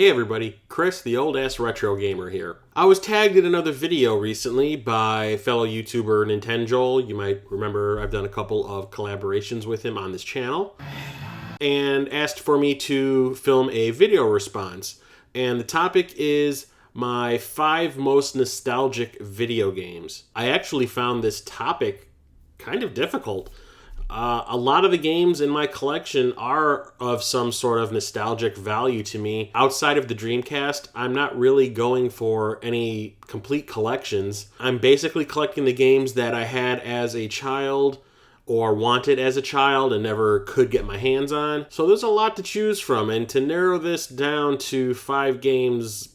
Hey everybody, Chris, the old-ass retro gamer here. I was tagged in another video recently by fellow YouTuber Nintenjoel. You might remember I've done a couple of collaborations with him on this channel. And asked for me to film a video response. And the topic is my 5 most nostalgic video games. I actually found this topic kind of difficult. A lot of the games in my collection are of some sort of nostalgic value to me. Outside of the Dreamcast, I'm not really going for any complete collections. I'm basically collecting the games that I had as a child or wanted as a child and never could get my hands on. So there's a lot to choose from, and to narrow this down to 5 games,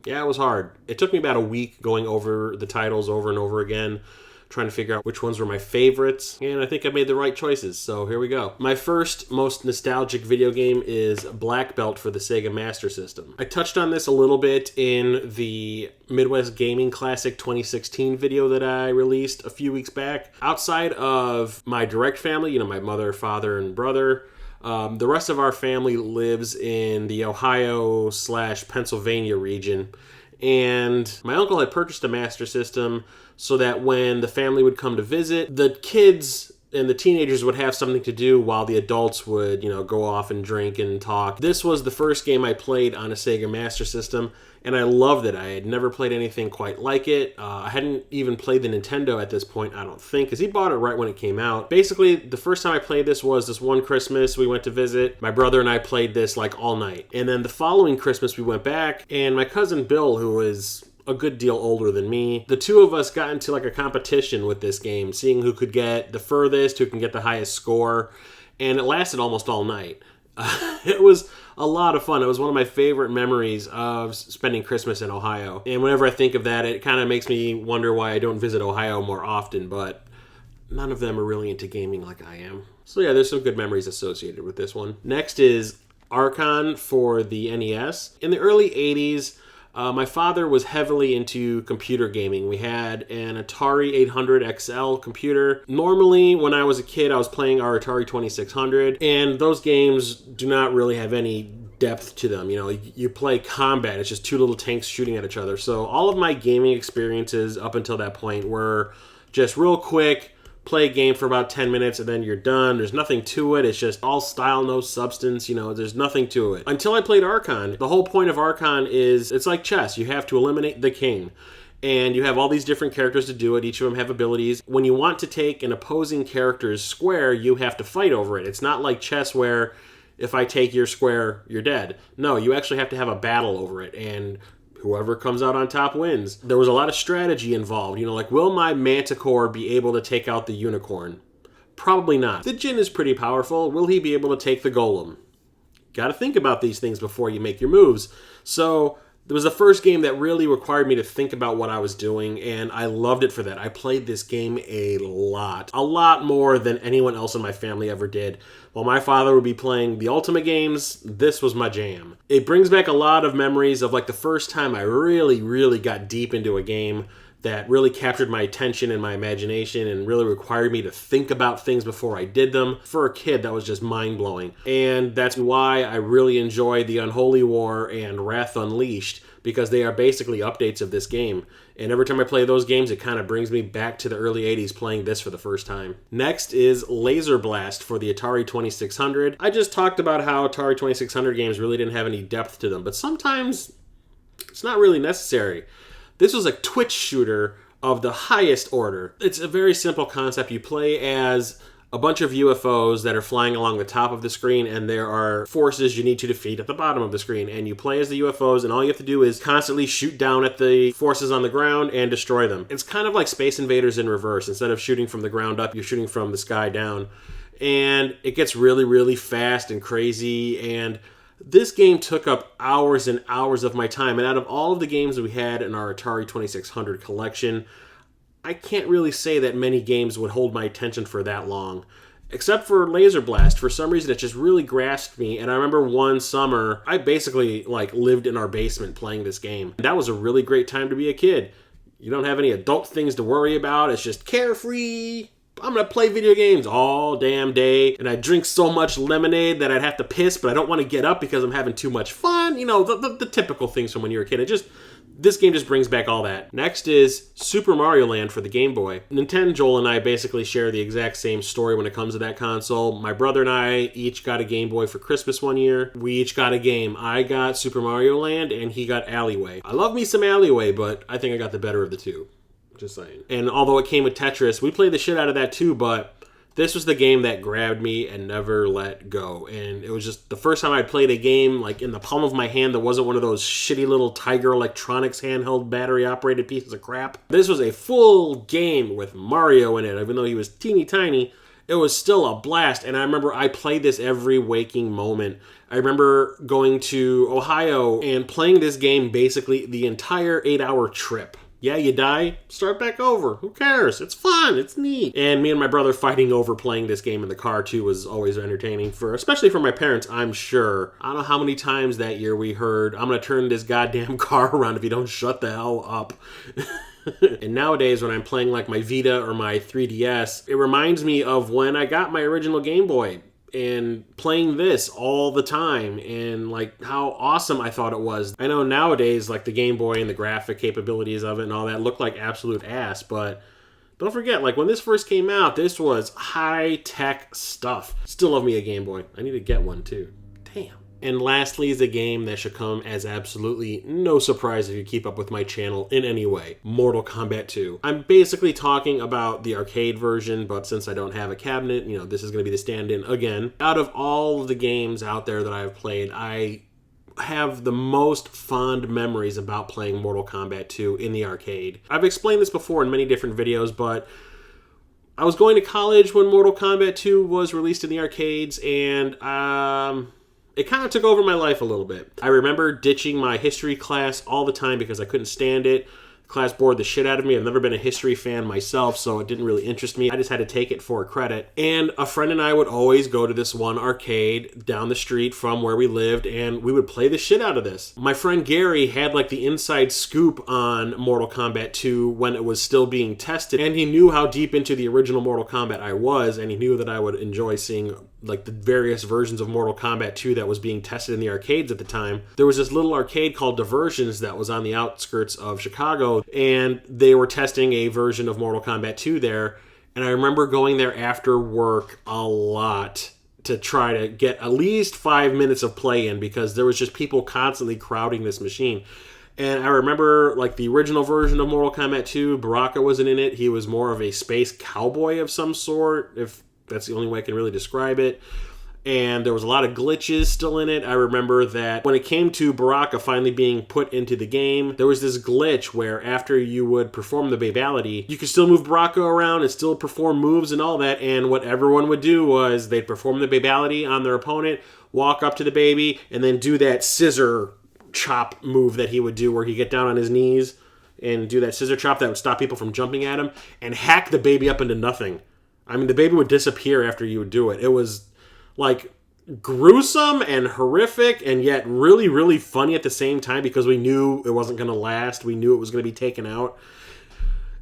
yeah, it was hard. It took me about a week going over the titles over and over again, trying to figure out which ones were my favorites, and I think I made the right choices, so here we go. My first most nostalgic video game is Black Belt for the Sega Master System. I touched on this a little bit in the Midwest Gaming Classic 2016 video that I released a few weeks back. Outside of my direct family, my mother, father, and brother, the rest of our family lives in the Ohio/Pennsylvania region. And my uncle had purchased a Master System so that when the family would come to visit, the kids and the teenagers would have something to do while the adults would, go off and drink and talk. This was the first game I played on a Sega Master System, and I loved it. I had never played anything quite like it. I hadn't even played the Nintendo at this point, I don't think, because he bought it right when it came out. Basically, the first time I played this was this one Christmas we went to visit. My brother and I played this like all night. And then the following Christmas we went back, and my cousin Bill, who is a good deal older than me, the two of us got into like a competition with this game, seeing who could get the furthest, who can get the highest score, and it lasted almost all night. It was a lot of fun. It was one of my favorite memories of spending Christmas in Ohio. And whenever I think of that, it kind of makes me wonder why I don't visit Ohio more often, but none of them are really into gaming like I am. So yeah, there's some good memories associated with this one. Next is Archon for the NES. In the early 80s, my father was heavily into computer gaming. We had an Atari 800 XL computer. Normally, when I was a kid, I was playing our Atari 2600, and those games do not really have any depth to them. You play Kombat, it's just two little tanks shooting at each other. So all of my gaming experiences up until that point were just real quick, play a game for about 10 minutes and then you're done. There's nothing to it. It's just all style, no substance. There's nothing to it. Until I played Archon. The whole point of Archon is it's like chess. You have to eliminate the king. And you have all these different characters to do it. Each of them have abilities. When you want to take an opposing character's square, you have to fight over it. It's not like chess where if I take your square, you're dead. No, you actually have to have a battle over it. And whoever comes out on top wins. There was a lot of strategy involved. Like, will my Manticore be able to take out the unicorn? Probably not. The Djinn is pretty powerful. Will he be able to take the Golem? Got to think about these things before you make your moves. So it was the first game that really required me to think about what I was doing, and I loved it for that. I played this game a lot more than anyone else in my family ever did. While my father would be playing the Ultimate games, this was my jam. It brings back a lot of memories of like the first time I really got deep into a game that really captured my attention and my imagination and really required me to think about things before I did them. For a kid, that was just mind-blowing. And that's why I really enjoy the Unholy War and Wrath Unleashed, because they are basically updates of this game. And every time I play those games, it kind of brings me back to the early 80s playing this for the first time. Next is Laser Blast for the Atari 2600. I just talked about how Atari 2600 games really didn't have any depth to them, but sometimes it's not really necessary. This was a twitch shooter of the highest order. It's a very simple concept. You play as a bunch of UFOs that are flying along the top of the screen, and there are forces you need to defeat at the bottom of the screen. And you play as the UFOs, and all you have to do is constantly shoot down at the forces on the ground and destroy them. It's kind of like Space Invaders in reverse. Instead of shooting from the ground up, you're shooting from the sky down. And it gets really fast and crazy, and this game took up hours and hours of my time, and out of all of the games that we had in our Atari 2600 collection, I can't really say that many games would hold my attention for that long. Except for Laser Blast. For some reason, it just really grasped me, and I remember one summer, I basically lived in our basement playing this game. That was a really great time to be a kid. You don't have any adult things to worry about, it's just carefree, I'm gonna play video games all damn day, and I drink so much lemonade that I'd have to piss, but I don't want to get up because I'm having too much fun. You know, the typical things from when you're a kid. This game just brings back all that. Next is Super Mario Land for the Game Boy. Nintenjoel and I basically share the exact same story when it comes to that console. My brother and I each got a Game Boy for Christmas one year. We each got a game. I got Super Mario Land and he got Alleyway. I love me some Alleyway, but I think I got the better of the two. Just saying. And although it came with Tetris, we played the shit out of that too, but this was the game that grabbed me and never let go. And it was just the first time I played a game like in the palm of my hand that wasn't one of those shitty little Tiger Electronics handheld battery-operated pieces of crap. This was a full game with Mario in it. Even though he was teeny tiny, it was still a blast. And I remember I played this every waking moment. I remember going to Ohio and playing this game basically the entire 8-hour trip. Yeah, you die, start back over. Who cares? It's fun. It's neat. And me and my brother fighting over playing this game in the car, too, was always entertaining, especially for my parents, I'm sure. I don't know how many times that year we heard, I'm going to turn this goddamn car around if you don't shut the hell up. And nowadays, when I'm playing like my Vita or my 3DS, it reminds me of when I got my original Game Boy. And playing this all the time and like how awesome I thought it was. I know nowadays like the Game Boy and the graphic capabilities of it and all that look like absolute ass, but don't forget, like when this first came out, this was high-tech stuff. Still love me a Game Boy. I need to get one too. Damn. And lastly is a game that should come as absolutely no surprise if you keep up with my channel in any way. Mortal Kombat 2. I'm basically talking about the arcade version, but since I don't have a cabinet, you know, this is going to be the stand-in again. Out of all of the games out there that I've played, I have the most fond memories about playing Mortal Kombat 2 in the arcade. I've explained this before in many different videos, but I was going to college when Mortal Kombat 2 was released in the arcades, and it kind of took over my life a little bit. I remember ditching my history class all the time because I couldn't stand it. The class bored the shit out of me. I've never been a history fan myself, so it didn't really interest me. I just had to take it for a credit. And a friend and I would always go to this one arcade down the street from where we lived, and we would play the shit out of this. My friend Gary had like the inside scoop on Mortal Kombat 2 when it was still being tested, and he knew how deep into the original Mortal Kombat I was, and he knew that I would enjoy seeing like the various versions of Mortal Kombat 2 that was being tested in the arcades at the time. There was this little arcade called Diversions that was on the outskirts of Chicago, and they were testing a version of Mortal Kombat 2 there, and I remember going there after work a lot to try to get at least 5 minutes of play in because there was just people constantly crowding this machine. And I remember, like, the original version of Mortal Kombat 2, Baraka wasn't in it. He was more of a space cowboy of some sort, if that's the only way I can really describe it. And there was a lot of glitches still in it. I remember that when it came to Baraka finally being put into the game, there was this glitch where after you would perform the babality, you could still move Baraka around and still perform moves and all that. And what everyone would do was they'd perform the babality on their opponent, walk up to the baby, and then do that scissor chop move that he would do where he'd get down on his knees and do that scissor chop that would stop people from jumping at him and hack the baby up into nothing. I mean, the baby would disappear after you would do it. It was like gruesome and horrific and yet really, really funny at the same time because we knew it wasn't going to last. We knew it was going to be taken out.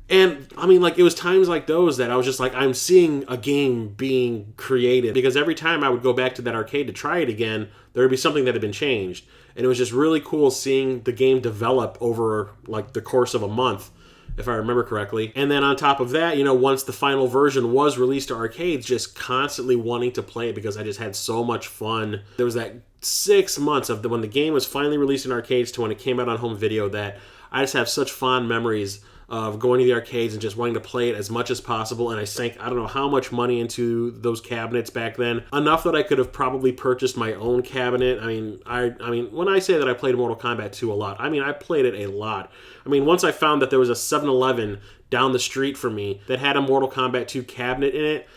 And I mean, like, it was times like those that I was just like, I'm seeing a game being created because every time I would go back to that arcade to try it again, there would be something that had been changed. And it was just really cool seeing the game develop over like the course of a month, if I remember correctly. And then on top of that, you know, once the final version was released to arcades, just constantly wanting to play it because I just had so much fun. There was that 6 months of when the game was finally released in arcades to when it came out on home video that I just have such fond memories of going to the arcades and just wanting to play it as much as possible. And I sank, I don't know how much money into those cabinets back then. Enough that I could have probably purchased my own cabinet. I mean, when I say that I played Mortal Kombat 2 a lot, I mean, I played it a lot. I mean, once I found that there was a 7-Eleven down the street from me that had a Mortal Kombat 2 cabinet in it,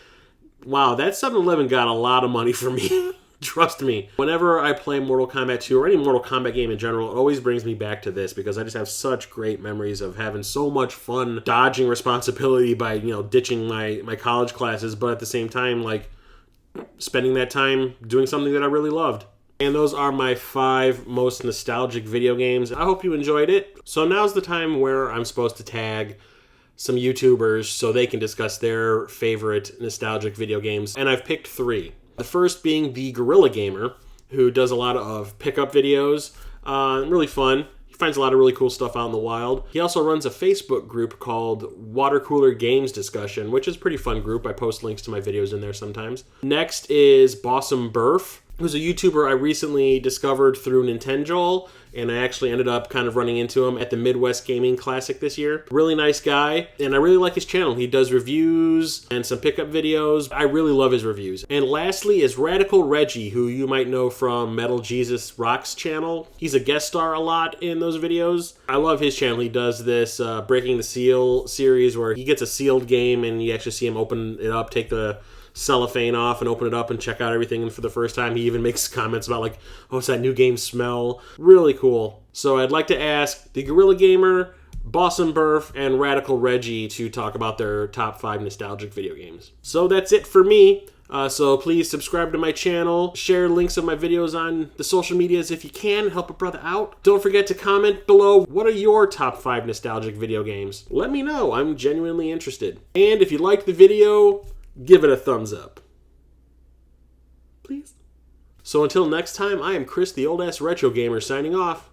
wow, that 7-Eleven got a lot of money for me. Trust me. Whenever I play Mortal Kombat 2 or any Mortal Kombat game in general, it always brings me back to this because I just have such great memories of having so much fun dodging responsibility by, you know, ditching my college classes, but at the same time, like, spending that time doing something that I really loved. And those are my 5 most nostalgic video games. I hope you enjoyed it. So now's the time where I'm supposed to tag some YouTubers so they can discuss their favorite nostalgic video games. And I've picked 3. The first being the Gorilla Gamer, who does a lot of pickup videos. Really fun. He finds a lot of really cool stuff out in the wild. He also runs a Facebook group called Water Cooler Games Discussion, which is a pretty fun group. I post links to my videos in there sometimes. Next is Bossum Burf, who's a YouTuber I recently discovered through Nintenjoel, and I actually ended up kind of running into him at the Midwest Gaming Classic this year. Really nice guy, and I really like his channel. He does reviews and some pickup videos. I really love his reviews. And lastly is Radical Reggie, who you might know from Metal Jesus Rock's channel. He's a guest star a lot in those videos. I love his channel. He does this Breaking the Seal series where he gets a sealed game and you actually see him open it up, take the cellophane off and open it up and check out everything. And for the first time, he even makes comments about like, oh, it's that new game smell. Really cool. So I'd like to ask the Gorilla Gamer, Bossum Burf, and Radical Reggie to talk about their top 5 nostalgic video games. So that's it for me. So please subscribe to my channel, share links of my videos on the social medias if you can, help a brother out. Don't forget to comment below, what are your top 5 nostalgic video games? Let me know, I'm genuinely interested. And if you liked the video, give it a thumbs up. Please. So until next time, I am Chris, the old-ass retro gamer, signing off.